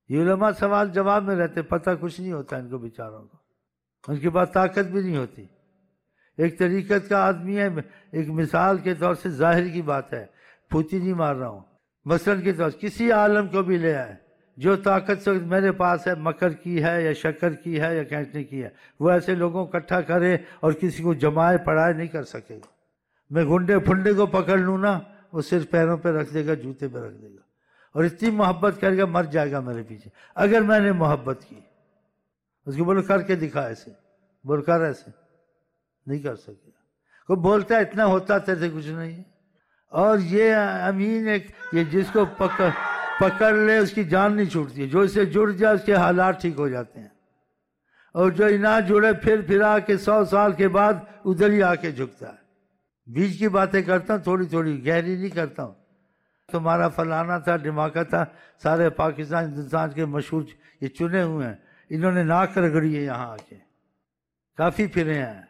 یہ علماء سوال جواب میں رہتے، پتہ کچھ نہیں ہوتا ان کو بیچاروں کو، ان کے پاس طاقت بھی نہیں ہوتی۔ ایک طریقت کا آدمی ہے، ایک مثال کے طور سے ظاہر کی بات ہے، پھوتی نہیں مار رہا ہوں، مثلاً کے طور کسی عالم کو بھی لے آئے جو طاقت سے میرے پاس ہے، مکر کی ہے یا شکر کی ہے یا کھینچنے کی ہے، وہ ایسے لوگوں کو اکٹھا کرے اور کسی کو جمائے پڑھائے نہیں کر سکے گا۔ میں گنڈے پھنڈے کو پکڑ لوں نا، وہ صرف پیروں پہ رکھ دے گا، جوتے پہ رکھ دے گا، اور اتنی محبت کرے گا مر جائے گا میرے پیچھے۔ اگر میں نے محبت کی، اس کو بولو کر کے دکھا ایسے، بول کر ایسے، نہیں کر سکے گا۔ کوئی بولتا ہے اتنا ہوتا تیرے سے کچھ نہیں ہے۔ اور یہ امین ایک، یہ جس کو پکڑ لے اس کی جان نہیں چھوٹتی ہے، جو اس سے جڑ جائے اس کے حالات ٹھیک ہو جاتے ہیں، اور جو نہ جڑے پھرا کے 100 سال کے بعد ادھر ہی آ کے جھکتا ہے۔ بیچ کی باتیں کرتا ہوں، تھوڑی تھوڑی، گہری نہیں کرتا ہوں۔ تمہارا فلانا تھا، دھماکہ تھا، سارے پاکستان ہندوستان کے مشہور یہ چنے ہوئے ہیں، انہوں نے ناک رگڑی ہے یہاں آ کے، کافی پھرے ہیں۔